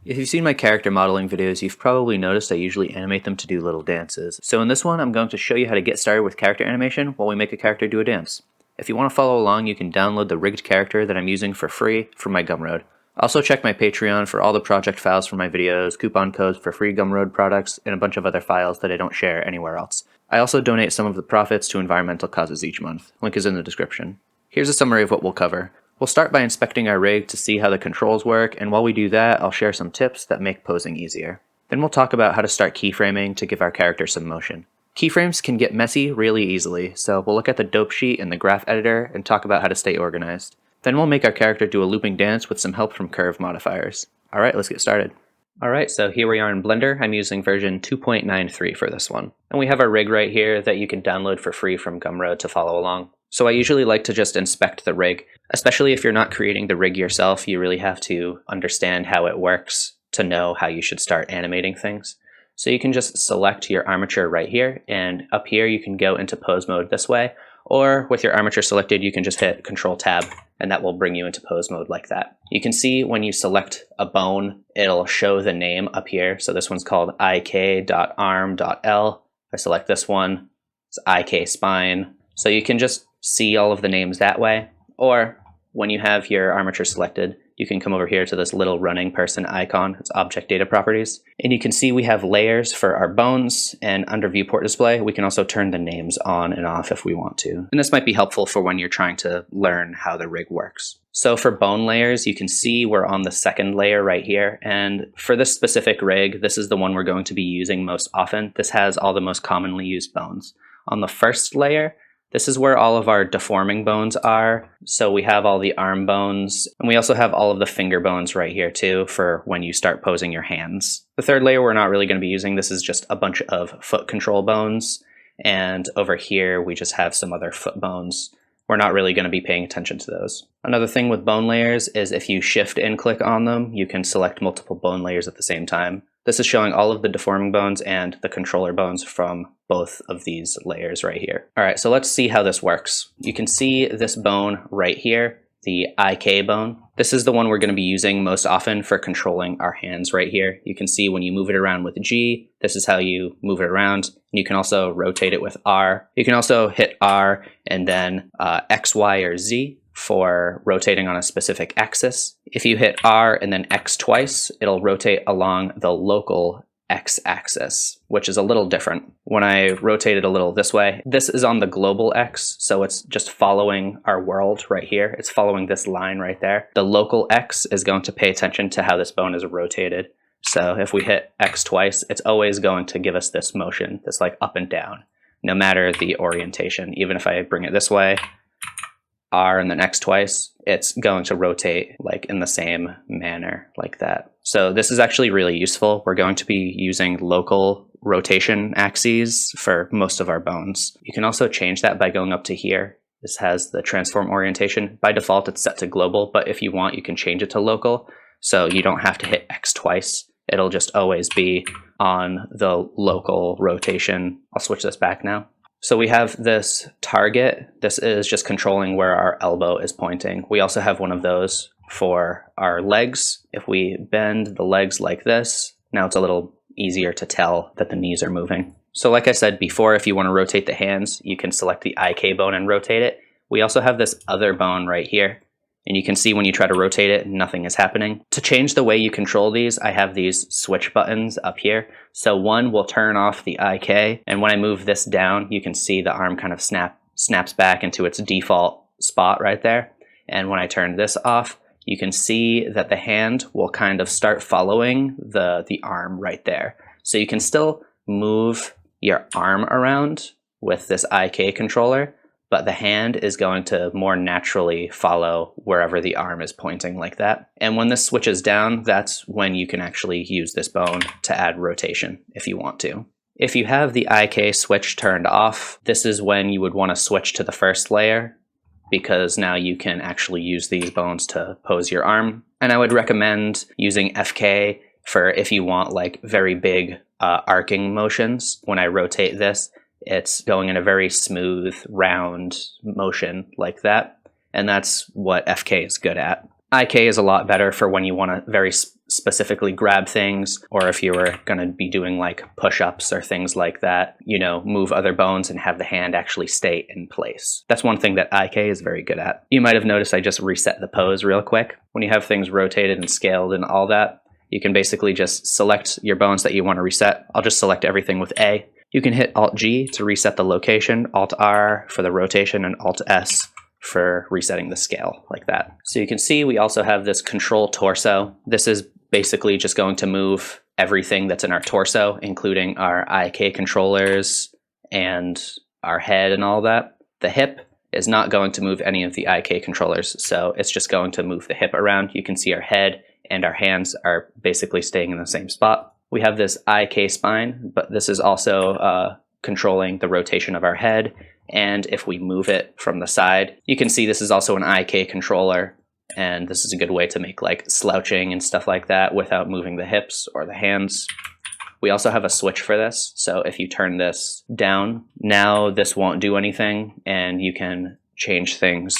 If you've seen my character modeling videos, you've probably noticed I usually animate them to do little dances. So in this one, I'm going to show you how to get started with character animation while we make a character do a dance. If you want to follow along, you can download the rigged character that I'm using for free from my Gumroad. Also check my Patreon for all the project files for my videos, coupon codes for free Gumroad products, and a bunch of other files that I don't share anywhere else. I also donate some of the profits to environmental causes each month. Link is in the description. Here's a summary of what we'll cover. We'll start by inspecting our rig to see how the controls work, and while we do that, I'll share some tips that make posing easier. Then we'll talk about how to start keyframing to give our character some motion. Keyframes can get messy really easily, so we'll look at the dope sheet and the graph editor and talk about how to stay organized. Then we'll make our character do a looping dance with some help from curve modifiers. Alright, let's get started. Alright, so here we are in Blender. I'm using version 2.93 for this one. And we have our rig right here that you can download for free from Gumroad to follow along. So I usually like to just inspect the rig. Especially if you're not creating the rig yourself, you really have to understand how it works to know how you should start animating things. So you can just select your armature right here, and up here you can go into pose mode this way, or with your armature selected you can just hit Control Tab and that will bring you into pose mode like that. You can see when you select a bone, it'll show the name up here. So this one's called ik.arm.l. I select this one, it's ik spine. So you can just see all of the names that way, or when you have your armature selected, you can come over here to this little running person icon. It's Object Data Properties. And you can see we have layers for our bones, and under Viewport Display, we can also turn the names on and off if we want to. And this might be helpful for when you're trying to learn how the rig works. So for bone layers, you can see we're on the second layer right here. And for this specific rig, this is the one we're going to be using most often. This has all the most commonly used bones. On the first layer, this is where all of our deforming bones are. So we have all the arm bones, and we also have all of the finger bones right here too for when you start posing your hands. The third layer we're not really going to be using. This is just a bunch of foot control bones. And over here we just have some other foot bones. We're not really going to be paying attention to those. Another thing with bone layers is if you shift and click on them, you can select multiple bone layers at the same time. This is showing all of the deforming bones and the controller bones from both of these layers right here. All right, so let's see how this works. You can see this bone right here, the IK bone. This is the one we're going to be using most often for controlling our hands right here. You can see when you move it around with G, this is how you move it around. You can also rotate it with R. You can also hit R and then X, Y, or Z for rotating on a specific axis. If you hit R and then X twice, it'll rotate along the local X axis, which is a little different. When I rotate it a little this way, this is on the global X, so it's just following our world right here. It's following this line right there. The local X is going to pay attention to how this bone is rotated. So if we hit X twice, it's always going to give us this motion, this like up and down, no matter the orientation. Even if I bring it this way, R and then X twice, it's going to rotate like in the same manner like that. So this is actually really useful. We're going to be using local rotation axes for most of our bones. You can also change that by going up to here. This has the transform orientation. By default, it's set to global, but if you want, you can change it to local. So you don't have to hit X twice. It'll just always be on the local rotation. I'll switch this back now. So we have this target. This is just controlling where our elbow is pointing. We also have one of those for our legs. If we bend the legs like this, now it's a little easier to tell that the knees are moving. So like I said before, if you want to rotate the hands, you can select the IK bone and rotate it. We also have this other bone right here. And you can see when you try to rotate it, nothing is happening. To change the way you control these, I have these switch buttons up here. So one will turn off the IK, and when I move this down, you can see the arm kind of snaps back into its default spot right there. And when I turn this off, you can see that the hand will kind of start following the arm right there. So you can still move your arm around with this IK controller, but the hand is going to more naturally follow wherever the arm is pointing like that. And when this switches down, that's when you can actually use this bone to add rotation if you want to. If you have the IK switch turned off, this is when you would want to switch to the first layer, because now you can actually use these bones to pose your arm. And I would recommend using FK for if you want like very big arcing motions. When I rotate this, it's going in a very smooth, round motion like that. and that's what FK is good at. IK is a lot better for when you want to very specifically grab things, or if you were going to be doing like push-ups or things like that, you know, move other bones and have the hand actually stay in place. That's one thing that IK is very good at. You might have noticed I just reset the pose real quick. When you have things rotated and scaled and all that, you can basically just select your bones that you want to reset. I'll just select everything with A. You can hit Alt-G to reset the location, Alt-R for the rotation, and Alt-S for resetting the scale, like that. So you can see we also have this control torso. This is basically just going to move everything that's in our torso, including our IK controllers and our head and all that. The hip is not going to move any of the IK controllers, so it's just going to move the hip around. You can see our head and our hands are basically staying in the same spot. We have this IK spine, but this is also controlling the rotation of our head. And if we move it from the side, you can see this is also an IK controller. And this is a good way to make like slouching and stuff like that without moving the hips or the hands. We also have a switch for this. So if you turn this down, now this won't do anything, and you can change things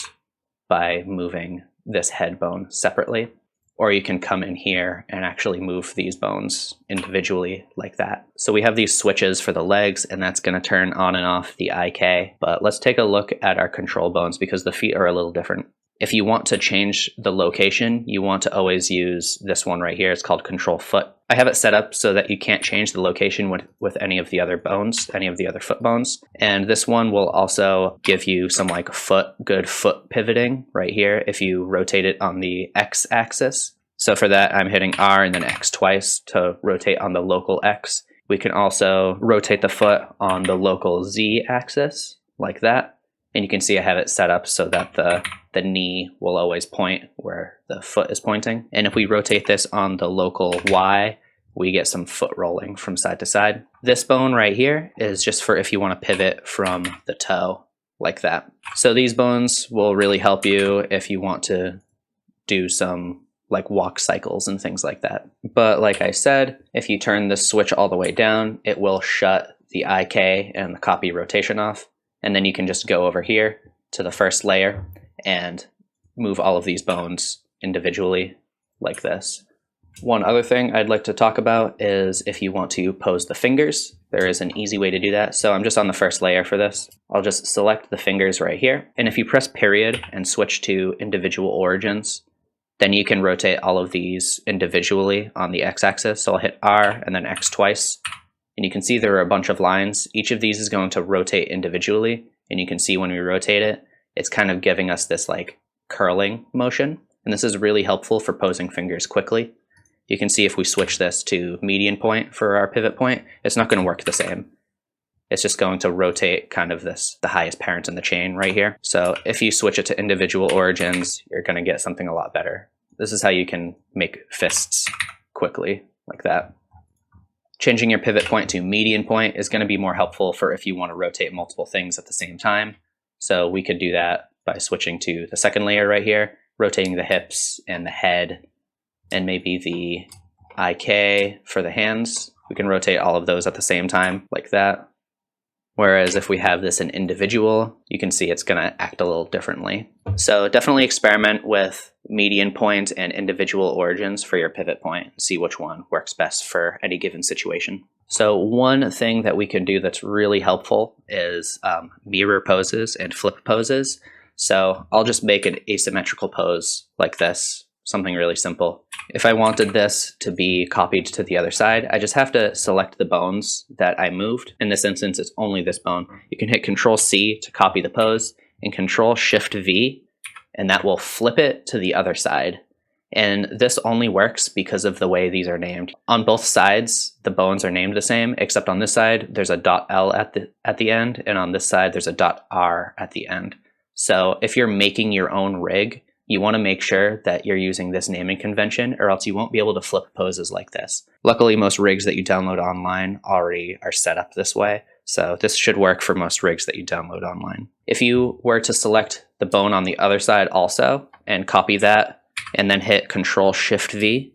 by moving this head bone separately. Or you can come in here and actually move these bones individually like that. So we have these switches for the legs, and that's going to turn on and off the IK. But let's take a look at our control bones because the feet are a little different. If you want to change the location, you want to always use this one right here. It's called control foot. I have it set up so that you can't change the location with any of the other bones, any of the other foot bones. And this one will also give you some like good foot pivoting right here if you rotate it on the X axis. So for that, I'm hitting R and then X twice to rotate on the local X. We can also rotate the foot on the local Z axis like that. And you can see I have it set up so that the knee will always point where the foot is pointing. And if we rotate this on the local Y, we get some foot rolling from side to side. This bone right here is just for if you want to pivot from the toe like that. So these bones will really help you if you want to do some like walk cycles and things like that. But like I said, if you turn this switch all the way down, it will shut the IK and the copy rotation off. And then you can just go over here to the first layer and move all of these bones individually like this. One other thing I'd like to talk about is if you want to pose the fingers, there is an easy way to do that. So I'm just on the first layer for this. I'll just select the fingers right here. And if you press period and switch to individual origins, then you can rotate all of these individually on the X-axis. So I'll hit R and then X twice. And you can see there are a bunch of lines. Each of these is going to rotate individually. And you can see when we rotate it, it's kind of giving us this like curling motion. And this is really helpful for posing fingers quickly. You can see if we switch this to median point for our pivot point, it's not going to work the same. It's just going to rotate kind of the highest parent in the chain right here. So if you switch it to individual origins, you're going to get something a lot better. This is how you can make fists quickly like that. Changing your pivot point to median point is going to be more helpful for if you want to rotate multiple things at the same time. So we could do that by switching to the second layer right here, rotating the hips and the head, and maybe the IK for the hands. We can rotate all of those at the same time like that. Whereas if we have this in individual, you can see it's going to act a little differently. So definitely experiment with median point and individual origins for your pivot point. See which one works best for any given situation. So one thing that we can do that's really helpful is mirror poses and flip poses. So I'll just make an asymmetrical pose like this. Something really simple. If I wanted this to be copied to the other side, I just have to select the bones that I moved. In this instance, it's only this bone. You can hit Control-C to copy the pose and Control-Shift-V, and that will flip it to the other side. And this only works because of the way these are named. On both sides, the bones are named the same, except on this side, there's a .L at the end, and on this side, there's a .R at the end. So if you're making your own rig, you want to make sure that you're using this naming convention, or else you won't be able to flip poses like this. Luckily, most rigs that you download online already are set up this way, so this should work for most rigs that you download online. If you were to select the bone on the other side also, and copy that, and then hit Control-Shift-V,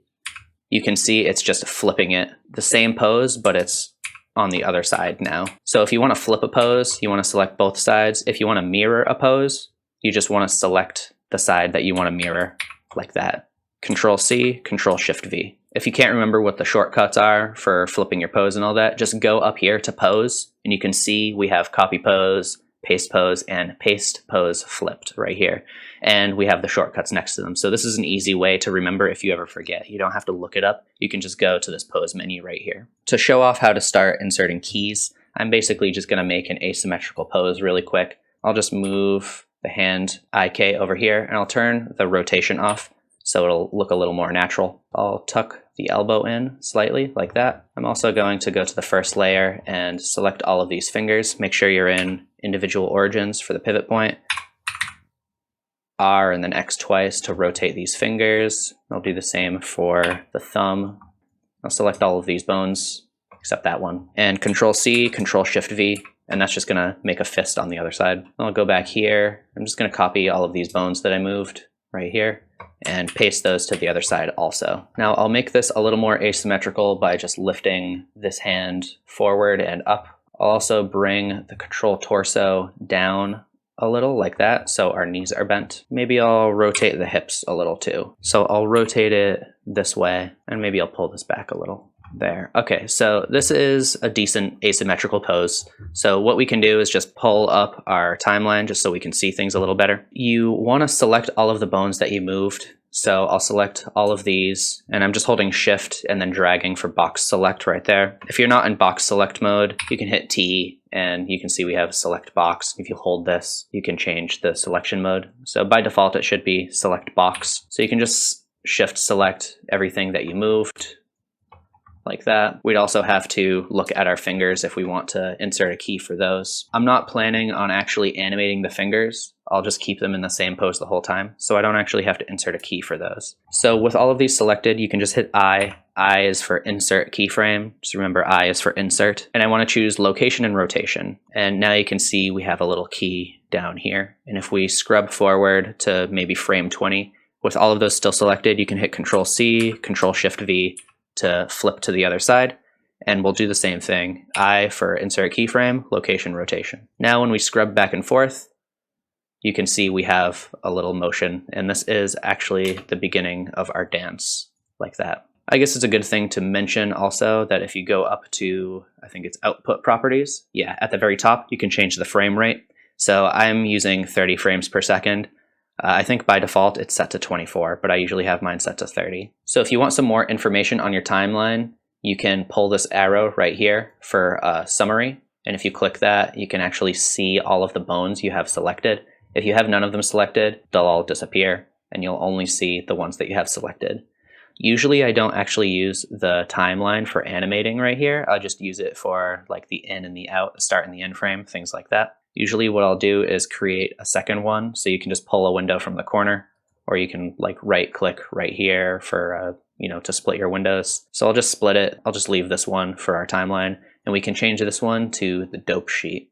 you can see it's just flipping it. The same pose, but it's on the other side now. So if you want to flip a pose, you want to select both sides. If you want to mirror a pose, you just want to select the side that you want to mirror, like that. Control C, Control Shift V. If you can't remember what the shortcuts are for flipping your pose and all that, just go up here to pose, and you can see we have copy pose, and paste pose flipped right here. And we have the shortcuts next to them. So this is an easy way to remember if you ever forget. You don't have to look it up. You can just go to this pose menu right here. To show off how to start inserting keys, I'm basically just going to make an asymmetrical pose really quick. I'll just move the hand IK over here, and I'll turn the rotation off so it'll look a little more natural. I'll tuck the elbow in slightly like that. I'm also going to go to the first layer and select all of these fingers. Make sure you're in individual origins for the pivot point. R and then X twice to rotate these fingers. I'll do the same for the thumb. I'll select all of these bones except that one. And Control C, Control Shift V, and that's just gonna make a fist on the other side. I'll go back here. I'm just gonna copy all of these bones that I moved right here and paste those to the other side also. Now I'll make this a little more asymmetrical by just lifting this hand forward and up. I'll also bring the control torso down a little like that so our knees are bent. Maybe I'll rotate the hips a little too. So I'll rotate it this way and maybe I'll pull this back a little. There. Okay, so this is a decent asymmetrical pose. So what we can do is just pull up our timeline just so we can see things a little better. You want to select all of the bones that you moved. So I'll select all of these, and I'm just holding Shift and then dragging for box select right there. If you're not in box select mode, you can hit T and you can see we have select box. If you hold this, you can change the selection mode. So by default, it should be select box. So you can just Shift select everything that you moved, like that. We'd also have to look at our fingers if we want to insert a key for those. I'm not planning on actually animating the fingers. I'll just keep them in the same pose the whole time, so I don't actually have to insert a key for those. So with all of these selected, you can just hit I. I is for insert keyframe. Just remember I is for insert. And I want to choose location and rotation. And now you can see we have a little key down here. And if we scrub forward to maybe frame 20, with all of those still selected, you can hit Control C, Control Shift V, to flip to the other side, and we'll do the same thing. I for insert keyframe, location, rotation. Now when we scrub back and forth, you can see we have a little motion, and this is actually the beginning of our dance, like that. I guess it's a good thing to mention also that if you go up to, I think it's output properties, yeah, at the very top, you can change the frame rate. So I'm using 30 frames per second. I think by default it's set to 24, but I usually have mine set to 30. So if you want some more information on your timeline, you can pull this arrow right here for a summary. And if you click that, you can actually see all of the bones you have selected. If you have none of them selected, they'll all disappear and you'll only see the ones that you have selected. Usually I don't actually use the timeline for animating right here. I'll just use it for like the in and the out, the start and the end frame, things like that. Usually what I'll do is create a second one, so you can just pull a window from the corner, or you can like right click right here for to split your windows. So I'll just split it. I'll just leave this one for our timeline, and we can change this one to the dope sheet.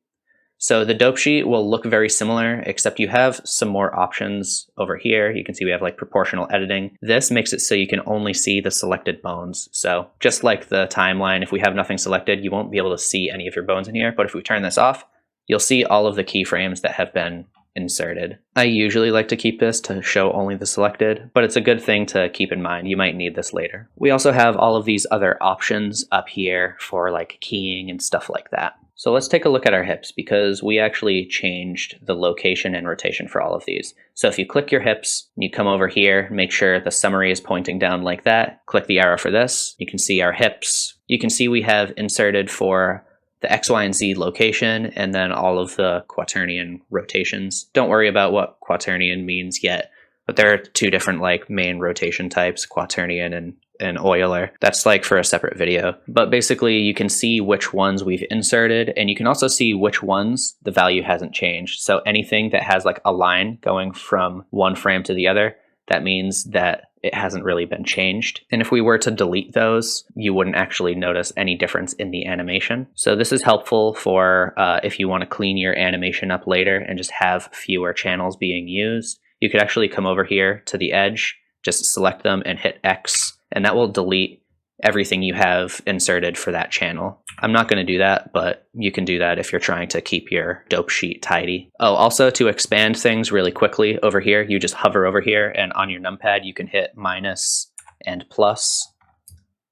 So the dope sheet will look very similar, except you have some more options over here. You can see we have like proportional editing. This makes it so you can only see the selected bones. So just like the timeline, if we have nothing selected, you won't be able to see any of your bones in here. But if we turn this off, you'll see all of the keyframes that have been inserted. I usually like to keep this to show only the selected, but it's a good thing to keep in mind. You might need this later. We also have all of these other options up here for like keying and stuff like that. So let's take a look at our hips, because we actually changed the location and rotation for all of these. So if you click your hips, you come over here, make sure the summary is pointing down like that. Click the arrow for this. You can see our hips. You can see we have inserted for the X, Y, and Z location, and then all of the quaternion rotations. Don't worry about what quaternion means yet, but there are two different like main rotation types, quaternion and Euler. That's like for a separate video. But basically you can see which ones we've inserted, and you can also see which ones the value hasn't changed. So anything that has like a line going from one frame to the other, that means that it hasn't really been changed. And if we were to delete those, you wouldn't actually notice any difference in the animation. So this is helpful for if you want to clean your animation up later and just have fewer channels being used. You could actually come over here to the edge, just select them and hit X, and that will delete everything you have inserted for that channel. I'm not going to do that, but you can do that if you're trying to keep your dope sheet tidy. Oh, also to expand things really quickly over here, you just hover over here, and on your numpad you can hit minus and plus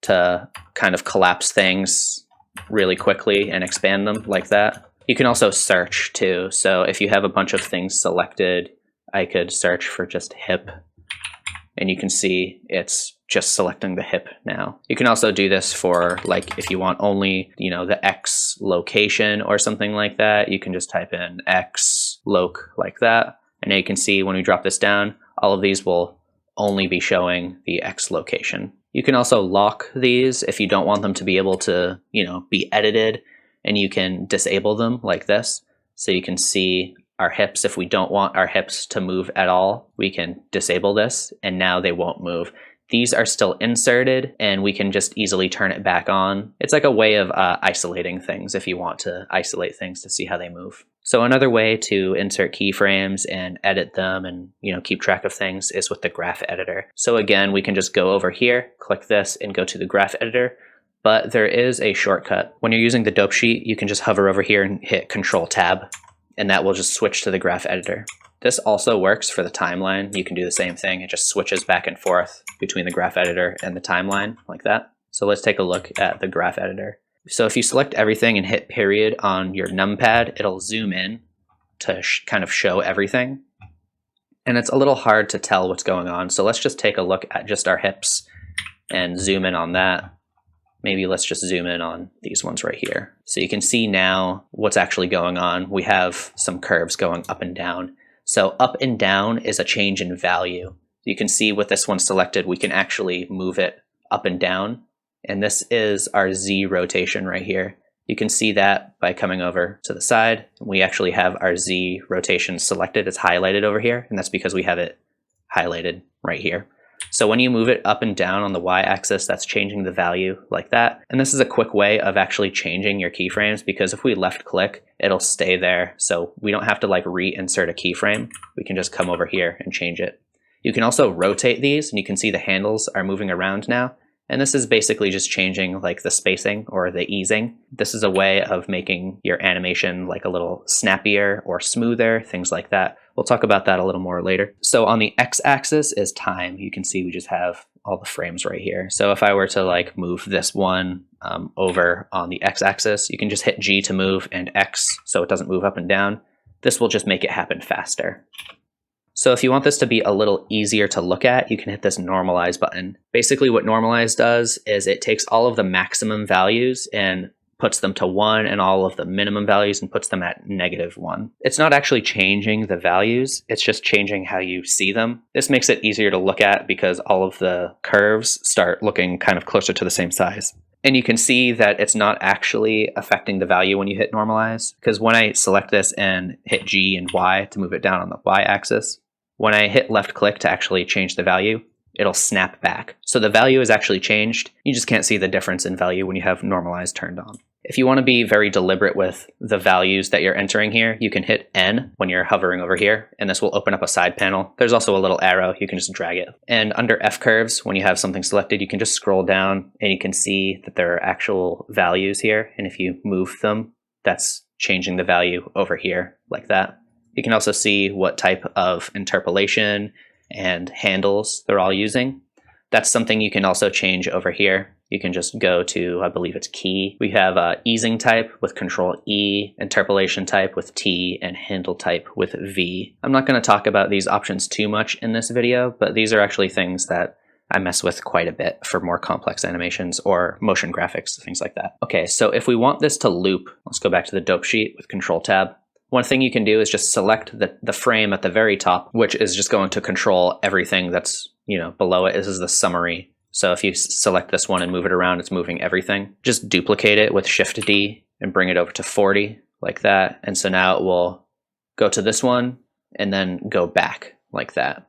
to kind of collapse things really quickly and expand them like that. You can also search too. So if you have a bunch of things selected, I could search for just hip, and you can see it's just selecting the hip now. You can also do this for, like, if you want only, you know, the X location or something like that, you can just type in X loc like that. And now you can see when we drop this down, all of these will only be showing the X location. You can also lock these if you don't want them to be able to, you know, be edited, and you can disable them like this. So you can see our hips. If we don't want our hips to move at all, we can disable this, and now they won't move. These are still inserted, and we can just easily turn it back on. It's like a way of isolating things if you want to isolate things to see how they move. So another way to insert keyframes and edit them and, you know, keep track of things is with the graph editor. So again, we can just go over here, click this, and go to the graph editor. But there is a shortcut. When you're using the dope sheet, you can just hover over here and hit Control Tab, and that will just switch to the graph editor. This also works for the timeline. You can do the same thing. It just switches back and forth between the graph editor and the timeline like that. So let's take a look at the graph editor. So if you select everything and hit period on your numpad, it'll zoom in to kind of show everything. And it's a little hard to tell what's going on. So let's just take a look at just our hips and zoom in on that. Maybe let's just zoom in on these ones right here. So you can see now what's actually going on. We have some curves going up and down. So up and down is a change in value. You can see with this one selected, we can actually move it up and down. And this is our Z rotation right here. You can see that by coming over to the side. We actually have our Z rotation selected. It's highlighted over here, and that's because we have it highlighted right here. So when you move it up and down on the y-axis, that's changing the value like that. And this is a quick way of actually changing your keyframes, because if we left click, it'll stay there. So we don't have to like reinsert a keyframe. We can just come over here and change it. You can also rotate these, and you can see the handles are moving around now. And this is basically just changing like the spacing or the easing. This is a way of making your animation like a little snappier or smoother, things like that. We'll talk about that a little more later. So on the x-axis is time. You can see we just have all the frames right here. So if I were to like move this one over on the x-axis, you can just hit G to move and X so it doesn't move up and down. This will just make it happen faster. So if you want this to be a little easier to look at, you can hit this normalize button. Basically what normalize does is it takes all of the maximum values and puts them to 1 and all of the minimum values and puts them at -1. It's not actually changing the values, it's just changing how you see them. This makes it easier to look at because all of the curves start looking kind of closer to the same size. And you can see that it's not actually affecting the value when you hit normalize, because when I select this and hit G and Y to move it down on the y-axis, when I hit left click to actually change the value, it'll snap back. So the value is actually changed. You just can't see the difference in value when you have normalize turned on. If you want to be very deliberate with the values that you're entering here, you can hit N when you're hovering over here, and this will open up a side panel. There's also a little arrow, you can just drag it. And under F curves, when you have something selected, you can just scroll down and you can see that there are actual values here. And if you move them, that's changing the value over here like that. You can also see what type of interpolation and handles they're all using. That's something you can also change over here. You can just go to, I believe it's key. We have easing type with Control E, interpolation type with T, and handle type with V. I'm not going to talk about these options too much in this video, but these are actually things that I mess with quite a bit for more complex animations or motion graphics, things like that. Okay, so if we want this to loop, let's go back to the dope sheet with Control Tab. One thing you can do is just select the frame at the very top, which is just going to control everything that's, you know, below it. This is the summary. So if you select this one and move it around, it's moving everything. Just duplicate it with Shift D and bring it over to 40 like that. And so now it will go to this one and then go back like that.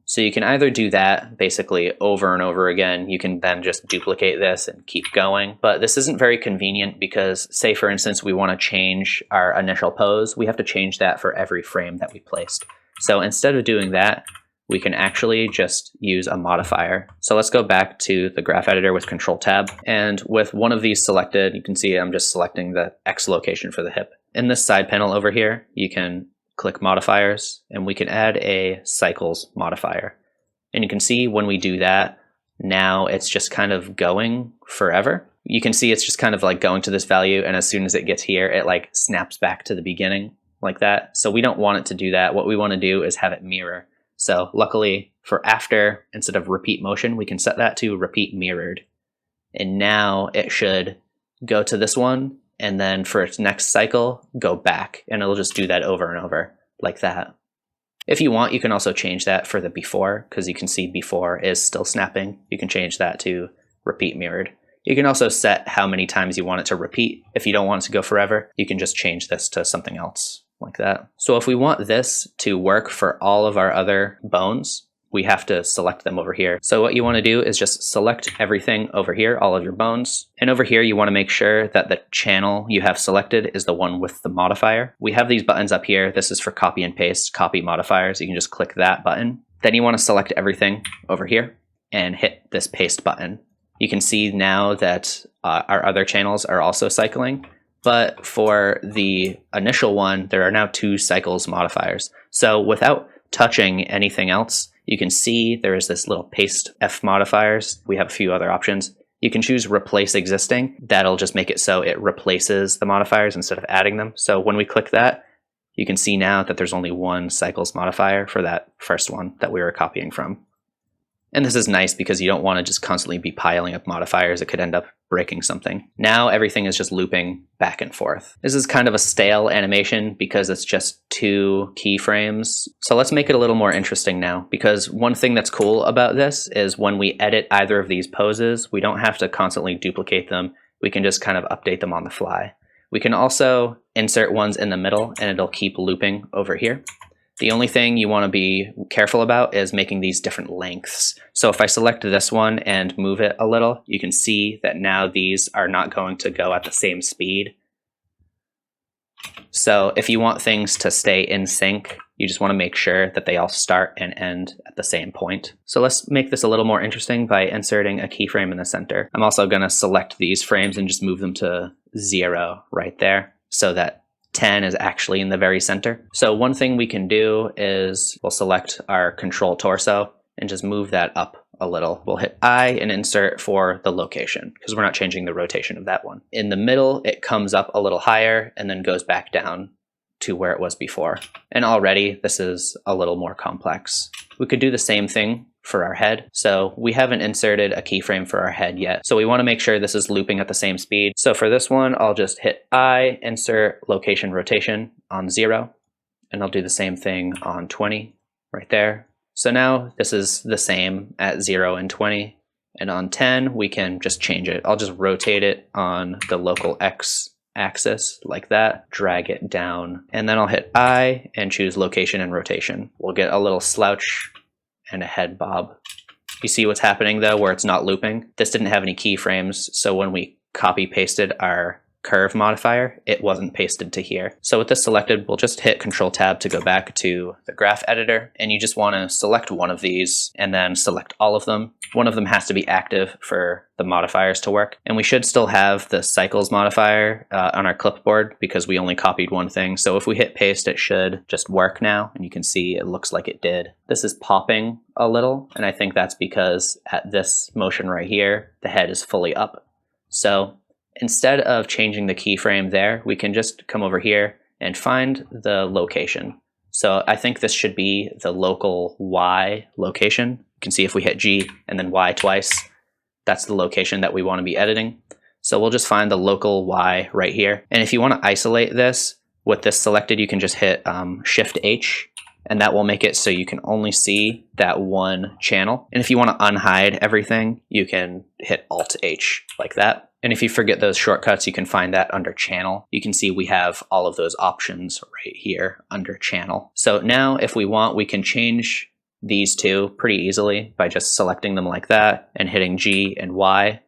So you can either do that basically over and over again. You can then just duplicate this and keep going. But this isn't very convenient because, say for instance, we want to change our initial pose. We have to change that for every frame that we placed. So instead of doing that, we can actually just use a modifier. So let's go back to the graph editor with Control Tab. And with one of these selected, you can see I'm just selecting the X location for the hip. In this side panel over here, you can click modifiers and we can add a cycles modifier. And you can see when we do that, now it's just kind of going forever. You can see it's just kind of like going to this value, and as soon as it gets here, it like snaps back to the beginning like that. So we don't want it to do that. What we want to do is have it mirror. So luckily for after, instead of repeat motion, we can set that to repeat mirrored. And now it should go to this one, and then for its next cycle, go back, and it'll just do that over and over like that. If you want, you can also change that for the before, because you can see before is still snapping. You can change that to repeat mirrored. You can also set how many times you want it to repeat. If you don't want it to go forever, you can just change this to something else like that. So if we want this to work for all of our other bones, we have to select them over here. So what you want to do is just select everything over here, all of your bones. And over here, you want to make sure that the channel you have selected is the one with the modifier. We have these buttons up here. This is for copy and paste, copy modifiers. You can just click that button. Then you want to select everything over here and hit this paste button. You can see now that our other channels are also cycling. But for the initial one, there are now 2 cycles modifiers. So without touching anything else, you can see there is this little paste F modifiers. We have a few other options. You can choose replace existing. That'll just make it so it replaces the modifiers instead of adding them. So when we click that, you can see now that there's only 1 cycles modifier for that first one that we were copying from. And this is nice because you don't want to just constantly be piling up modifiers. It could end up breaking something. Now everything is just looping back and forth. This is kind of a stale animation because it's just 2 keyframes. So let's make it a little more interesting now, because one thing that's cool about this is when we edit either of these poses, we don't have to constantly duplicate them. We can just kind of update them on the fly. We can also insert ones in the middle and it'll keep looping over here. The only thing you want to be careful about is making these different lengths. So if I select this one and move it a little, you can see that now these are not going to go at the same speed. So if you want things to stay in sync, you just want to make sure that they all start and end at the same point. So let's make this a little more interesting by inserting a keyframe in the center. I'm also going to select these frames and just move them to 0 right there so that 10 is actually in the very center. So one thing we can do is we'll select our control torso and just move that up a little. We'll hit I and insert for the location because we're not changing the rotation of that one. In the middle, it comes up a little higher and then goes back down to where it was before. And already this is a little more complex. We could do the same thing for our head. So we haven't inserted a keyframe for our head yet. So we want to make sure this is looping at the same speed. So for this one, I'll just hit I, insert location rotation on 0, and I'll do the same thing on 20 right there. So now this is the same at 0 and 20. And on 10, we can just change it. I'll just rotate it on the local X axis like that, drag it down, and then I'll hit I and choose location and rotation. We'll get a little slouch and a head bob. You see what's happening though, where it's not looping? This didn't have any keyframes, so when we copy pasted our curve modifier, it wasn't pasted to here. So with this selected, we'll just hit Control Tab to go back to the graph editor, and you just want to select one of these and then select all of them. One of them has to be active for the modifiers to work, and we should still have the cycles modifier on our clipboard because we only copied one thing. So if we hit paste, it should just work now, and you can see it looks like it did. This is popping a little, and I think that's because at this motion right here, the head is fully up. So instead of changing the keyframe there, we can just come over here and find the location. So I think this should be the local Y location. You can see if we hit G and then Y twice, that's the location that we want to be editing. So we'll just find the local Y right here. And if you want to isolate this, with this selected, you can just hit Shift H, and that will make it so you can only see that one channel. And if you want to unhide everything, you can hit Alt H like that. And if you forget those shortcuts, you can find that under channel. You can see we have all of those options right here under channel. So now if we want, we can change these two pretty easily by just selecting them like that and hitting G and Y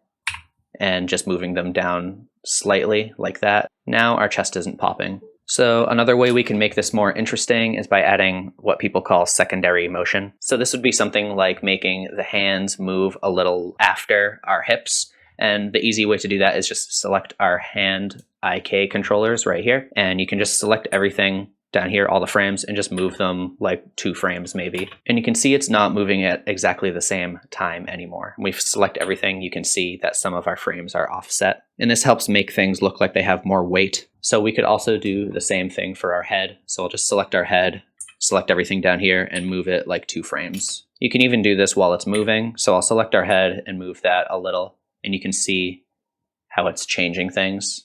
and just moving them down slightly like that. Now our chest isn't popping. So another way we can make this more interesting is by adding what people call secondary motion. So this would be something like making the hands move a little after our hips. And the easy way to do that is just select our hand IK controllers right here. And you can just select everything down here, all the frames, and just move them like 2 frames maybe. And you can see it's not moving at exactly the same time anymore. When we select everything, you can see that some of our frames are offset. And this helps make things look like they have more weight. So we could also do the same thing for our head. So I'll just select our head, select everything down here, and move it like 2 frames. You can even do this while it's moving. So I'll select our head and move that a little, and you can see how it's changing things.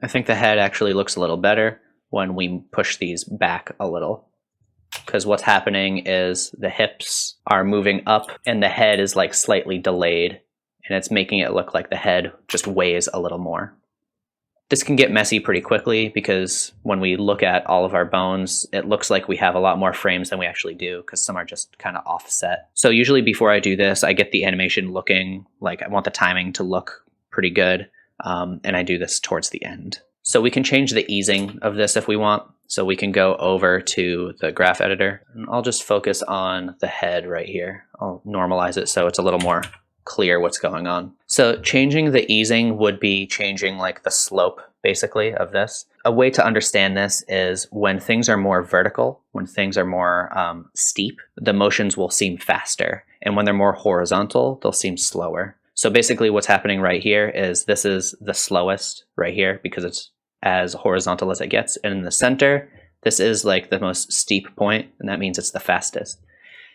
I think the head actually looks a little better when we push these back a little, because what's happening is the hips are moving up and the head is like slightly delayed, and it's making it look like the head just weighs a little more. This can get messy pretty quickly because when we look at all of our bones, it looks like we have a lot more frames than we actually do because some are just kind of offset. So usually before I do this, I get the animation looking like I want the timing to look pretty good, and I do this towards the end. So we can change the easing of this if we want. So we can go over to the graph editor, and I'll just focus on the head right here. I'll normalize it so it's a little more clear what's going on. So changing the easing would be changing like the slope basically of this. A way to understand this is when things are more vertical, when things are more steep, the motions will seem faster. And when they're more horizontal, they'll seem slower. So basically what's happening right here is this is the slowest right here because it's as horizontal as it gets. And in the center, this is like the most steep point, and that means it's the fastest.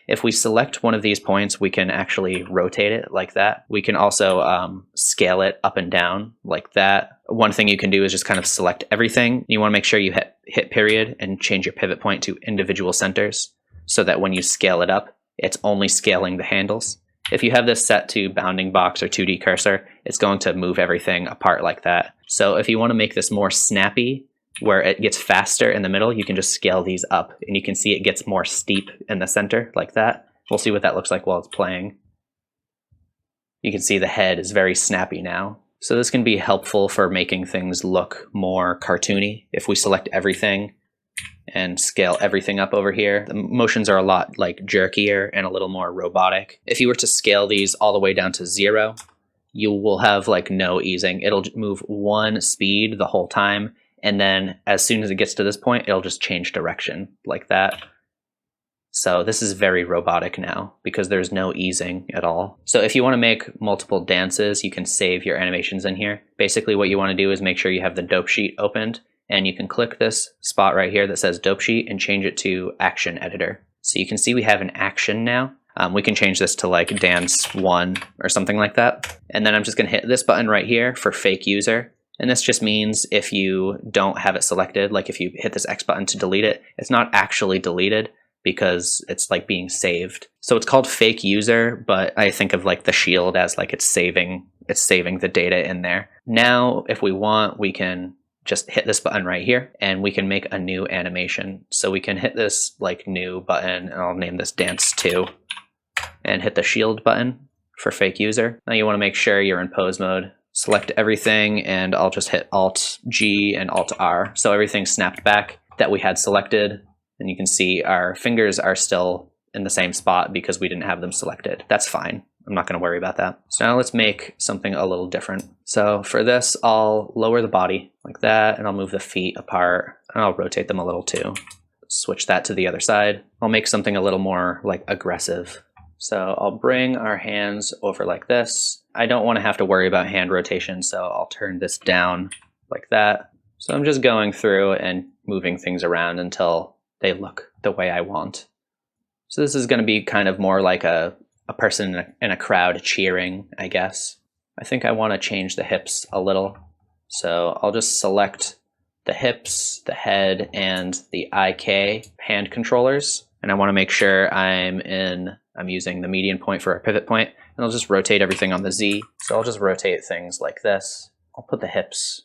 If we select one of these points, we can actually rotate it like that. We can also scale it up and down like that. One thing you can do is just kind of select everything. You want to make sure you hit period and change your pivot point to individual centers so that when you scale it up, it's only scaling the handles. If you have this set to bounding box or 2D cursor, it's going to move everything apart like that. So if you want to make this more snappy, where it gets faster in the middle, you can just scale these up, and you can see it gets more steep in the center like that. We'll see what that looks like while it's playing. You can see the head is very snappy now. So this can be helpful for making things look more cartoony. If we select everything and scale everything up over here, the motions are a lot like jerkier and a little more robotic. If you were to scale these all the way down to 0, you will have like no easing. It'll move 1 speed the whole time, and then as soon as it gets to this point, it'll just change direction like that. So this is very robotic now because there's no easing at all. So if you want to make multiple dances, you can save your animations in here. Basically what you want to do is make sure you have the dope sheet opened, and you can click this spot right here that says dope sheet and change it to action editor. So you can see we have an action now. We can change this to like dance 1 or something like that. And then I'm just going to hit this button right here for fake user. And this just means if you don't have it selected, like if you hit this X button to delete it, it's not actually deleted because it's like being saved. So it's called fake user, but I think of like the shield as like it's saving the data in there. Now, if we want, we can just hit this button right here and we can make a new animation. So we can hit this like new button, and I'll name this dance 2, and hit the shield button for fake user. Now you want to make sure you're in pose mode. Select everything, and I'll just hit Alt G and Alt R. So everything's snapped back that we had selected, and you can see our fingers are still in the same spot because we didn't have them selected. That's fine. I'm not going to worry about that. So now let's make something a little different. So for this, I'll lower the body like that, and I'll move the feet apart, and I'll rotate them a little too. Switch that to the other side. I'll make something a little more like aggressive. So I'll bring our hands over like this. I don't want to have to worry about hand rotation, so I'll turn this down like that. So I'm just going through and moving things around until they look the way I want. So this is going to be kind of more like a person in a crowd cheering, I guess. I think I want to change the hips a little. So I'll just select the hips, the head, and the IK hand controllers. And I want to make sure I'm using the median point for a pivot point, and I'll just rotate everything on the Z. So I'll just rotate things like this. I'll put the hips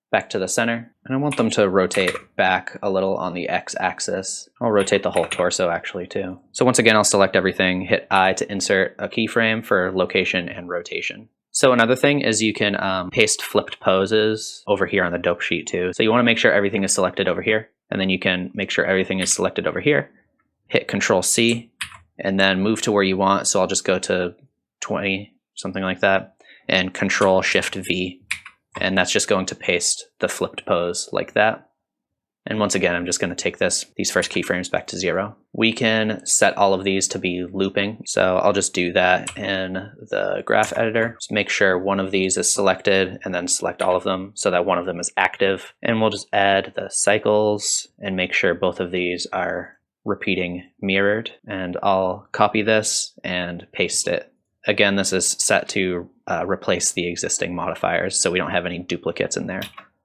back to the center, and I want them to rotate back a little on the X axis. I'll rotate the whole torso actually too. So once again, I'll select everything, hit I to insert a keyframe for location and rotation. So another thing is you can paste flipped poses over here on the dope sheet too. So you want to make sure everything is selected over here, and then you can make sure everything is selected over here. Hit Control C, and then move to where you want. So I'll just go to 20, something like that, and Control Shift V, and that's just going to paste the flipped pose like that. And once again, I'm just going to take these first keyframes back to 0. We can set all of these to be looping. So I'll just do that in the graph editor. Just make sure one of these is selected and then select all of them so that one of them is active. And we'll just add the cycles and make sure both of these are repeating mirrored. And I'll copy this and paste it. Again, this is set to replace the existing modifiers so we don't have any duplicates in there.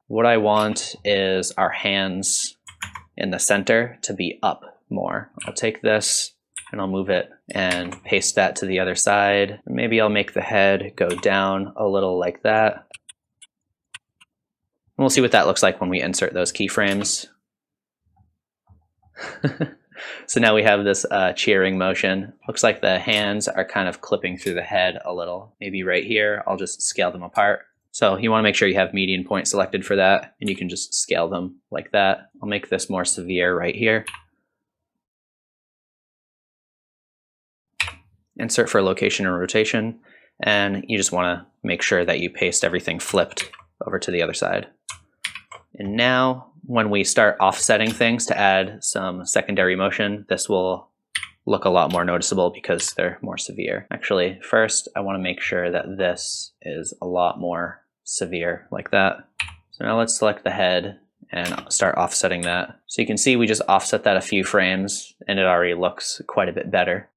What I want is our hands in the center to be up more. I'll take this and I'll move it and paste that to the other side. Maybe I'll make the head go down a little like that. We'll see what that looks like when we insert those keyframes. So now we have this cheering motion. Looks like the hands are kind of clipping through the head a little. Maybe right here, I'll just scale them apart. So you want to make sure you have median point selected for that, and you can just scale them like that. I'll make this more severe right here. Insert for location and rotation, and you just want to make sure that you paste everything flipped over to the other side. And now when we start offsetting things to add some secondary motion, this will look a lot more noticeable because they're more severe. Actually, first I want to make sure that this is a lot more severe like that. So now let's select the head and start offsetting that. So you can see we just offset that a few frames and it already looks quite a bit better.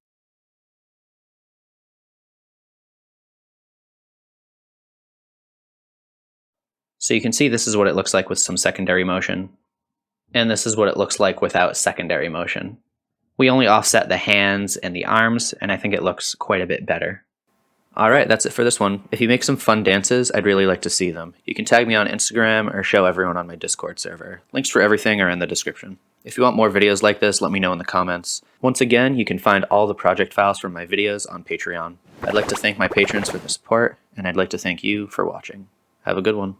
So you can see this is what it looks like with some secondary motion. And this is what it looks like without secondary motion. We only offset the hands and the arms, and I think it looks quite a bit better. Alright, that's it for this one. If you make some fun dances, I'd really like to see them. You can tag me on Instagram or show everyone on my Discord server. Links for everything are in the description. If you want more videos like this, let me know in the comments. Once again, you can find all the project files from my videos on Patreon. I'd like to thank my patrons for the support, and I'd like to thank you for watching. Have a good one.